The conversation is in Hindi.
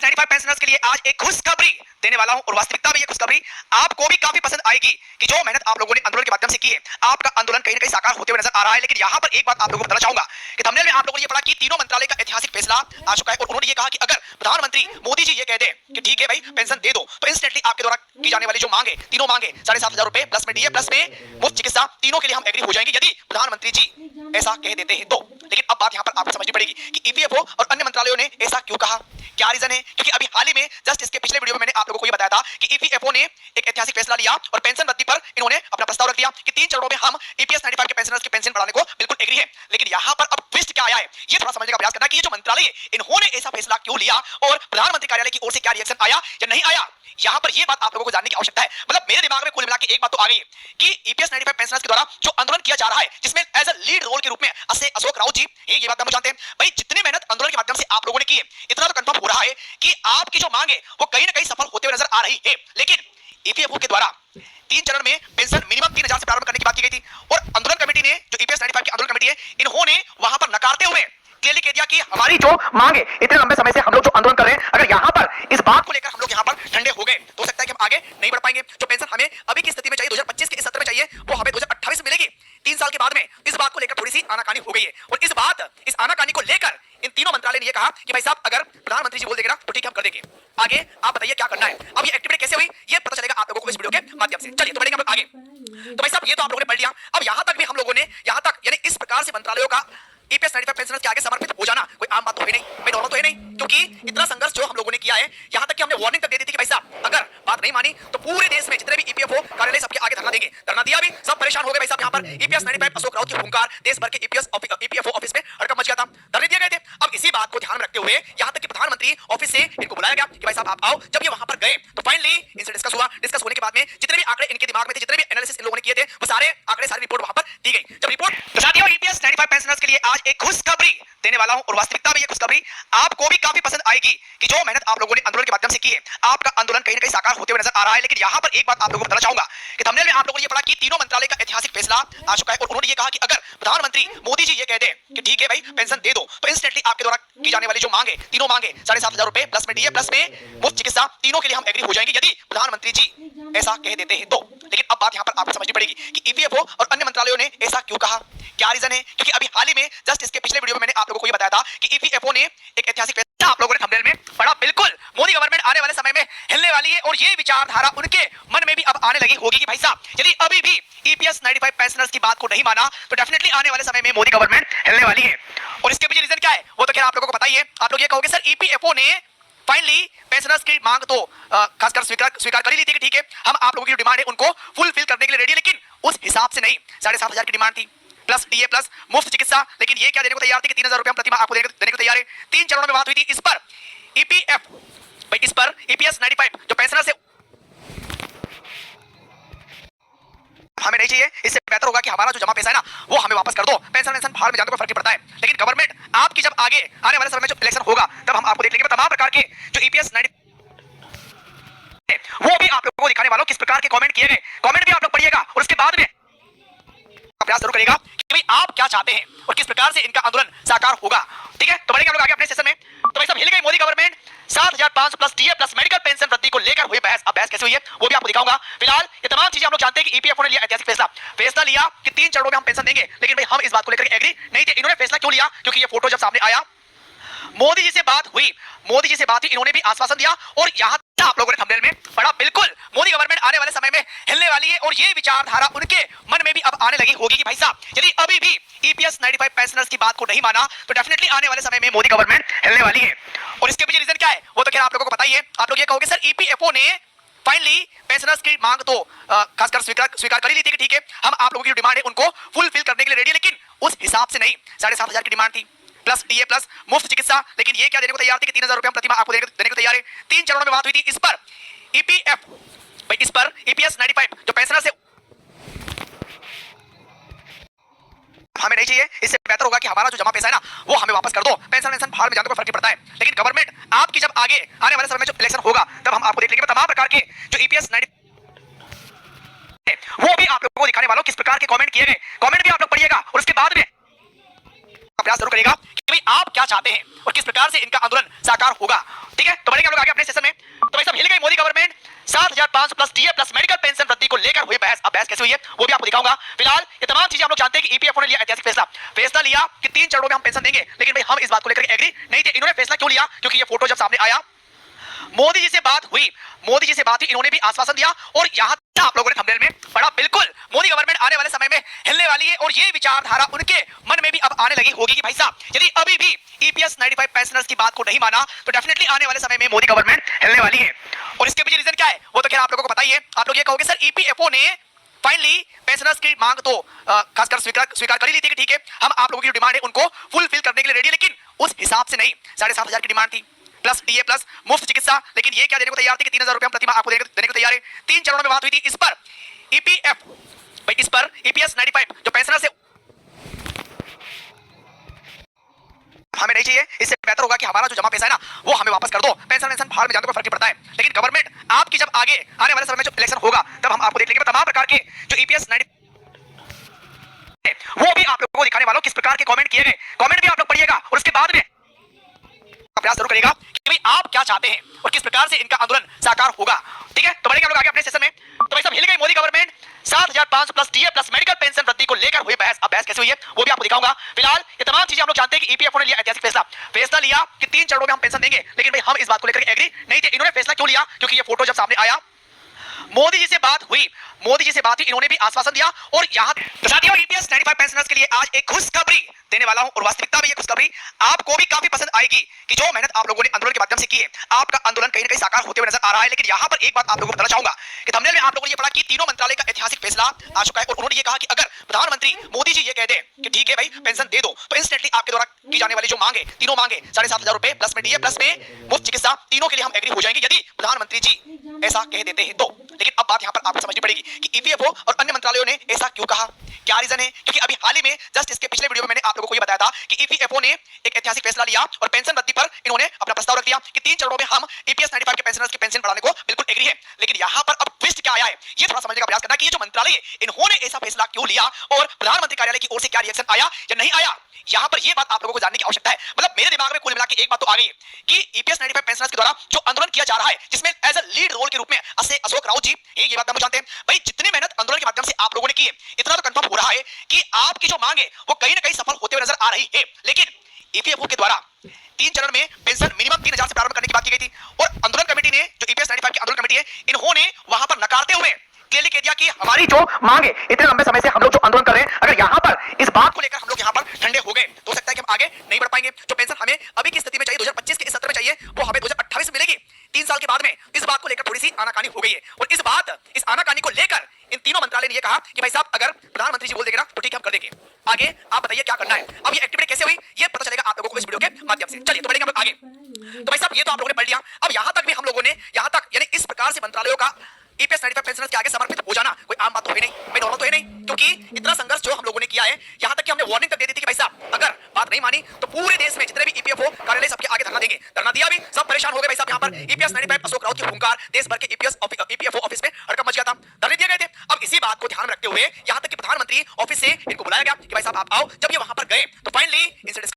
95 पेंशनर्स के लिए आज एक खुशखबरी देने वाला हूं और वास्तविकता में ये खुशखबरी आपको भी काफी पसंद आएगी कि जो मेहनत आप लोगों ने आंदोलन के माध्यम से की है, आपका आंदोलन कहीं ना कहीं साकार होते हुए नजर आ रहा है। लेकिन यहां पर एक बात आप लोगों को बताना चाहूंगा कि थंबनेल में आप लोगों ने ये पढ़ा कि तीनों मंत्रालय का ऐतिहासिक फैसला आ चुका है और उन्होंने ये कहा कि अगर प्रधानमंत्री मोदी जी ये कह दे कि ठीक है भाई पेंशन दे दो, तो इंस्टेंटली आपके द्वारा की जाने वाली जो मांगे, तीनों मांगे 7,500 रुपए प्लस में डीए प्लस में मुफ्त चिकित्सा, तीनों के लिए हम एग्री हो जाएंगे यदि प्रधानमंत्री जी ऐसा कह देते हैं तो। लेकिन अब बात यहां पर आपको समझनी पड़ेगी कि ईपीएफओ और अन्य मंत्रालयों ने ऐसा क्यों कहा, क्या रीजन है। क्योंकि अभी हाल ही में जस्ट इसके पिछले वीडियो में मैंने आप लोगों को ये बताया था कि ईपीएफओ ने एक ऐतिहासिक फैसला लिया और पेंशन वृद्धि पर इन्होंने अपना प्रस्ताव रख दिया कि 3 चरणों में हम ईपीएस 95 के पेंशनर्स की पेंशन बढ़ाने को बिल्कुल एग्री है। लेकिन यहां पर अब ट्विस्ट क्या आया है, ये थोड़ा समझने का प्रयास करना कि ये जो मंत्रालय है इन्होंने ऐसा फैसला क्यों लिया और प्रधानमंत्री कार्यालय की ओर से क्या रिएक्शन आया या नहीं आया। यहां पर ये बात आप लोगों को जानने की आवश्यकता है। मतलब मेरे दिमाग में कुल मिला के एक बात तो आ गई है कि ईपीएस 95 पेंशनर्स के द्वारा जो आंदोलन किया जा रहा है, जिसमें एज अ लीड रोल के रूप में अशोक राउत जी, ये बात हम जानते हैं भाई, जितनी मेहनत आंदोलन के माध्यम से आप लोगों ने की है, इतना तो कंफर्म हो रहा है कि आपकी जो मांग है वो कहीं ना कहीं सफल होते हुए नजर आ रही है। लेकिन ईपीएफओ के द्वारा 3 चरण में पेंशन मिनिमम 3,000 से प्रारंभ करने की बात की गई थी और आंदोलन कमेटी ने, जो ईपीएस 95 की आंदोलन कमेटी है, इन्होंने वहां पर नकारते हुए क्लियरली कह दिया कि हमारी जो मांग है, इतने लंबे समय से हम लोग जो आंदोलन कर रहे हैं, अगर यहां पर इस बात को लेकर हम लोग यहां पर ठंडे हो गए तो हो सकता है कि हम आगे नहीं बढ़ पाएंगे। जो पेंशन हमें अभी की स्थिति में चाहिए, 2025 के इस सत्र में चाहिए, वो हमें 2028 में मिलेगी। 3 साल के बाद में इस बात को लेकर थोड़ी सी आनाकानी हो गई है और इस आनाकानी को लेकर इन तीनों मंत्रालय ने ये कहा कि भाई साहब अगर प्रधानमंत्री जी बोल देंगे ना तो ठीक है हम कर देंगे। आगे आप बताइए क्या करना है। अब ये एक्टिविटी कैसे हुई ये पता चलेगा आप लोगों को इस वीडियो के माध्यम से। चलिए तो बढ़ेंगे हम लोग आगे। तो भाई साहब ये तो आप लोगों ने पढ़ लिया। अब यहां तक भी हम लोगों ने, यहां तक यानी इस प्रकार से मंत्रालयों का ईपीएस 95 पेंशनर्स के आगे समर्पित हो जाना कोई आम बात तो है नहीं, भाई नॉर्मल तो है नहीं, क्योंकि इतना संघर्ष जो हम लोगों ने किया है, यहां तक कि हमने वार्निंग तक दे दी थी कि भाई साहब अगर बात नहीं मानी तो पूरे देश में जितने भी ईपीएफओ कार्यालय सबके आगे धरना देंगे। धरना दिया भी, सब परेशान हो गए भाई साहब। यहां पर ईपीएस 95 अशोक राउत की हुंकार देश भर के ईपीएफओ ऑफिस में हड़कंप मच गया था, धरने दिए गए थे। अब इसी बात को ध्यान में रखते हुए यहां तक कि प्रधानमंत्री ऑफिस से इनको बुलाया गया कि भाई साहब आप आओ। जब ये वहां पर गए तो फाइनली इनसे डिस्कस हुआ। डिस्कस होने के बाद में जितने भी आंकड़े इनके दिमाग में थे, जितने भी एनालिसिस इन लोगों ने किए थे, वो सारे आंकड़े, सारी रिपोर्ट वहां पर दी गई। जब रिपोर्ट, तो साथियों ईपीएस 95 पेंशनर्स के लिए आज एक खुशखबरी देने वाला हूं और वास्तविकता में ये खुशखबरी आपको भी काफी पसंद आएगी कि जो मेहनत आप लोगों ने आंदोलन के माध्यम से की है, आपका आंदोलन कहीं ना कहीं साकार होते हुए नजर आ रहा है। लेकिन यहां पर एक बात आप लोगों को बताना चाहूंगा कि थंबनेल में आप लोगों ने ये पढ़ा कि तीनों मंत्रालय का ऐतिहासिक फैसला आ चुका है और उन्होंने ये कहा कि अगर प्रधानमंत्री मोदी जी ये कह दे कि ठीक है भाई पेंशन दे दो, तो इंस्टेंटली आपके द्वारा की जाने वाली जो मांगे, तीनों मांगे 7,500 रुपए प्लस में डीए प्लस में मुफ्त चिकित्सा, तीनों के लिए हम एग्री हो जाएंगे यदि प्रधानमंत्री जी ऐसा कह देते हैं तो। लेकिन अब बात यहां पर आपको समझनी पड़ेगी कि ईपीएफओ और अन्य मंत्रालयों ने ऐसा क्यों कहा, क्या रीजन है। क्योंकि अभी हाल ही में जस्ट इसके पिछले वीडियो में मैंने आप लोगों को ये बताया था कि ईपीएफओ ने एक ऐतिहासिक फैसला, आप लोगों ने थंबनेल में पढ़ा, बिल्कुल मोदी गवर्नमेंट आने वाले समय में हिलने वाली है और ये विचारधारा उनके मन में भी अब आने लगी होगी कि भाई साहब यदि अभी भी ईपीएस 95 पेंशनर्स की बात को नहीं माना तो डेफिनेटली आने वाले समय में मोदी गवर्नमेंट हिलने वाली है। और इसके पीछे रीजन क्या है वो तो खैर आप लोगों को पता ही है। आप लोग ये कहोगे सर ईपीएफओ ने फाइनली पेंशनर्स की मांग तो खासकर स्वीकार कर ही ली थी कि ठीक है हम आप लोगों की जो डिमांड है उनको फुलफिल करने के लिए रेडी, लेकिन उस हिसाब से नहीं। 7,500 की डिमांड थी प्लस डीए प्लस मुफ्त चिकित्सा, लेकिन ये क्या देने को तैयार थी कि 3,000 रुपए हम प्रति माह आपको देने को तैयार है। 3 चरणों में बात हुई थी। इस पर ईपीएस 95 जो पेंशनर्स है हमें नहीं चाहिए, इससे बेहतर होगा कि हमारा जो जमा पैसा है ना वो हमें वापस कर दो। पेंशन भाड़ में जाने को फर्क पड़ता है, लेकिन गवर्नमेंट आपकी जब आगे आने वाले समय में जो इलेक्शन होगा तब हम आपको देख लेंगे। तमाम प्रकार के जो ईपीएस 95 वो भी आप लोगों को दिखाने वालों किस प्रकार के कमेंट किए गए, कमेंट भी आप लोग पढ़िएगा और उसके बाद में प्रयास जरूर करेगा कि भाई आप क्या चाहते हैं और किस प्रकार से इनका आंदोलन साकार होगा। ठीक है, तो बढ़ेंगे हम लोग आगे अपने सेशन में। तो भाई सब हिल गई Modi government. 7,500 plus DA plus medical pension वृद्धि को लेकर हुई बहस। अब बहस कैसे हुई है वो भी आपको दिखाऊंगा। फिलहाल ये तमाम चीजें हम लोग जानते हैं कि ईपीएफओ ने लिया ऐतिहासिक फैसला लिया कि 3 चरणों में हम पेंशन देंगे, लेकिन भाई हम इस बात को लेकर एग्री नहीं थे। इन्होंने फैसला क्यों लिया, क्योंकि ये फोटो जब सामने आया मोदी जी से बात हुई, इन्होंने भी आश्वासन दिया और यहां आप लोगों ने थंबनेल में पढ़ा, बिल्कुल मोदी गवर्नमेंट आने वाले समय में हिलने वाली है और ये विचारधारा उनके मन में भी अब आने लगी होगी कि भाई साहब यदि अभी भी ईपीएस 95 पेंशनर्स की बात को नहीं माना तो डेफिनेटली आने वाले समय में मोदी गवर्नमेंट हिलने वाली है। और इसके पीछे रीजन क्या है वो तो खैर आप लोगों को पता ही है। आप लोग ये कहोगे सर ईपीएफओ ने फाइनली पेंशनर्स की मांग तो खासकर स्वीकार कर ही ली थी कि ठीक है हम आप लोगों की जो डिमांड है उनको फुलफिल करने के लिए रेडी, लेकिन उस हिसाब से नहीं। 7,500 की डिमांड थी प्लस डीए प्लस मुफ्त चिकित्सा, लेकिन ये क्या देने को तैयार थी कि 3,000 रुपए हम प्रति माह आपको देने को तैयार है। 3 चरणों में बात हुई थी। इस पर ईपीएस 95 जो पेंशनर्स है हमें नहीं चाहिए, इससे बेहतर होगा कि हमारा जो जमा पैसा है ना वो हमें वापस कर दो। पेंशन भाड़ में जाने को फर्क पड़ता है, लेकिन गवर्नमेंट आपकी जब आगे आने वाले समय में जो इलेक्शन होगा तब हम आपको देख लेंगे। तमाम प्रकार के जो ईपीएस 95 वो भी आप लोगों को दिखाने वालों किस प्रकार के कमेंट किए गए, कमेंट भी आप लोग पढ़िएगा और उसके बाद में प्रयास जरूर करेगा कि भाई आप क्या चाहते हैं और किस प्रकार से इनका आंदोलन साकार होगा। ठीक है, तो बढ़ेंगे हम लोग आगे। अपने सेशन में। तो भाई साहब हिल गई Modi government, 7,500 plus TA plus medical pension वृद्धि को लेकर हुई बहस। अब बहस कैसे हुई है वो भी आपको दिखाऊंगा। फिलहाल ये तमाम चीजें हम लोग जानते हैं कि ईपीएफओ ने लिया ऐतिहासिक फैसला लिया कि 3 चरणों में हम पेंशन देंगे, लेकिन भाई हम इस बात को लेकर एग्री नहीं थे। इन्होंने फैसला क्यों लिया? क्योंकि ये फोटो जब सामने आया, मोदी जी से बात हुई, इन्होंने भी आश्वासन दिया और यहां आप लोगों ने थंबनेल में पढ़ा, बिल्कुल मोदी गवर्नमेंट आने वाले समय में हिलने वाली है और ये विचारधारा उनके मन में भी अब आने लगी होगी कि भाई साहब यदि अभी भी ईपीएस 95 पेंशनर्स की बात को नहीं माना तो डेफिनेटली आने वाले समय में मोदी गवर्नमेंट हिलने वाली है। और इसके पीछे रीजन क्या है वो तो खैर आप लोगों को पता ही है। आप लोग ये कहोगे सर ईपीएफओ ने फाइनली पेंशनर्स की मांग तो खासकर स्वीकार कर ही ली थी कि ठीक है हम आप लोगों की डिमांड है उनको फुलफिल करने के लिए रेडी, लेकिन उस हिसाब से नहीं। 7,500 की डिमांड थी प्लस डीए प्लस मुफ्त चिकित्सा, लेकिन ये क्या देने को तैयार थे कि 3,000 रुपए प्रति माह आपको देने को तैयार है। 3 चरणों में बात हुई थी। इस पर ईपीएस 95 जो पेंशनर से हमें नहीं चाहिए, इससे बेहतर होगा कि हमारा जो जमा पैसा है ना वो हमें वापस कर दो। पेंशन भाड़ में जाने को फर्क नहीं पड़ता है, लेकिन गवर्नमेंट आपकी जब आगे आने वाले समय में जो इलेक्शन होगा तब हम आपको देख लेंगे तमाम प्रकार के जो ईपीएस 95 वो भी आप लोगों को दिखाने वालों किस प्रकार के कमेंट किए गए। कमेंट भी आप लोग पढ़िएगा और उसके बाद में प्रयास जरूर करेगा कि भाई आप क्या चाहते हैं और किस प्रकार से इनका आंदोलन साकार होगा। ठीक है, तो बढ़ेंगे हम लोग आगे अपने सेशन में। तो भाई साहब हिल गई Modi government, 7,500 plus TA plus medical pension वृद्धि को लेकर हुई बहस। अब बहस कैसे हुई है वो भी आपको दिखाऊंगा। फिलहाल ये तमाम चीजें हम लोग जानते हैं कि ईपीएफओ ने लिया ऐतिहासिक फैसला लिया कि 3 चरणों में हम पेंशन देंगे, लेकिन भाई हम इस बात को लेकर एग्री नहीं थे। इन्होंने फैसला क्यों लिया? क्योंकि ये फोटो जब सामने आया, मोदी जी से बात हुई, इन्होंने भी आश्वासन दिया और यहां तो साथियों ईपीएस 95 पेंशनर्स के लिए आज एक खुशखबरी देने वाला हूं और वास्तविकता में ये खुशखबरी आपको भी काफी पसंद आएगी कि जो मेहनत आप लोगों ने आंदोलन के माध्यम से की है आपका आंदोलन कहीं ना कहीं साकार होते हुए नजर आ रहा है। लेकिन यहां पर एक बात आप लोगों को बताना चाहूंगा कि थंबनेल में आप लोगों ने ये पढ़ा कि तीनों मंत्रालय का ऐतिहासिक फैसला आ चुका है और उन्होंने ये कहा कि अगर प्रधानमंत्री मोदी जी ये कह दे कि ठीक है भाई पेंशन दे दो तो इंस्टेंटली आपके द्वारा की जाने वाली जो मांगे तीनों मांगे 7,500 रुपए प्लस में डीए प्लस में मुफ्त चिकित्सा तीनों के लिए हम एग्री हो जाएंगे यदि प्रधानमंत्री जी ऐसा कह देते हैं तो। लेकिन अब बात यहां पर आपको समझनी पड़ेगी कि ईपीएफओ और अन्य मंत्रालयों ने ऐसा क्यों कहा, क्या रीजन है। क्योंकि अभी हाल ही में जस्ट इसके पिछले वीडियो में मैंने आप लोगों को ये बताया था कि ईपीएफओ ने एक ऐतिहासिक फैसला लिया और पेंशन वृद्धि पर इन्होंने अपना प्रस्ताव रख दिया कि 3 चरणों में हम ईपीएस 95 के पेंशनर्स की पेंशन बढ़ाने को बिल्कुल एग्री है। लेकिन यहां पर अब ट्विस्ट क्या आया है ये थोड़ा समझने का प्रयास करना कि ये जो मंत्रालय है इन्होंने ऐसा फैसला क्यों लिया और प्रधानमंत्री कार्यालय की ओर से क्या रिएक्शन आया या नहीं आया। यहां पर ये बात आप लोगों को जानने की आवश्यकता है। मतलब मेरे दिमाग में कुल मिला के एक बात तो आ गई है कि ईपीएस 95 पेंशनर्स के द्वारा जो आंदोलन किया जा रहा है जिसमें एज अ लीड रोल के रूप में अशोक राउत जी, ये बात हम जानते हैं भाई जितनी मेहनत आंदोलन के माध्यम से आप लोगों ने की है इतना तो कंफर्म हो रहा है कि आपकी जो मांग है वो कहीं ना कहीं सफल होते हुए नजर आ रही है। लेकिन ईपीएफओ के द्वारा 3 चरण में पेंशन मिनिमम 3,000 से प्रारंभ करने की बात की गई थी और आंदोलन कमेटी ने जो ईपीएस 95 की आंदोलन कमेटी है इन्होंने वहां पर नकारते हुए क्लियरली कह दिया कि हमारी जो मांग है इतने लंबे समय से हम लोग जो आंदोलन कर रहे हैं अगर यहां पर इस बात को लेकर हम लोग यहां पर ठंडे हो गए तो हो सकता है कि हम आगे नहीं बढ़ पाएंगे। जो पेंशन हमें अभी की स्थिति में चाहिए 2025 के इस सत्र में चाहिए वो हमें 2028 में मिलेगी। 3 साल के बाद में इस बात को लेकर थोड़ी सी आनाकानी हो गई है और इस आनाकानी को लेकर इन तीनों मंत्रालय ने यह कहा कि भाई साहब अगर प्रधानमंत्री जी बोल देंगे ना तो ठीक है हम कर देंगे। आगे आप बताइए क्या करना है। अब ये एक्टिविटी कैसे हुई ये पता चलेगा आप लोगों को इस वीडियो के माध्यम से। चलिए तो बढ़ेंगे हम लोग आगे। तो भाई साहब ये तो आप लोगों ने पढ़ लिया। अब यहां तक भी हम लोगों ने यहां तक यानी इस प्रकार से मंत्रालयों का ईपीएस 95 पेंशनर्स के आगे समर्पित हो जाना कोई आम बात तो है नहीं, भाई नॉर्मल तो है नहीं। क्योंकि इतना संघर्ष जो हम लोगों ने किया है यहां तक कि हमने वार्निंग तक दे दी थी कि भाई साहब अगर बात नहीं मानी तो पूरे देश में जितने भी ईपीएफओ कार्यालय सबके आगे धरना देंगे। धरना दिया भी, सब परेशान हो गए भाई साहब। यहां पर ईपीएस 95 अशोक राउत की हुंकार देश भर के ईपीएफओ ऑफिस में हड़कंप मच गया था, धरने दिए गए थे। अब इसी बात को ध्यान में रखते हुए यहां तक कि प्रधानमंत्री ऑफिस से इनको बुलाया गया कि भाई साहब आप आओ। जब ये वहां पर गए तो फाइनली इनसे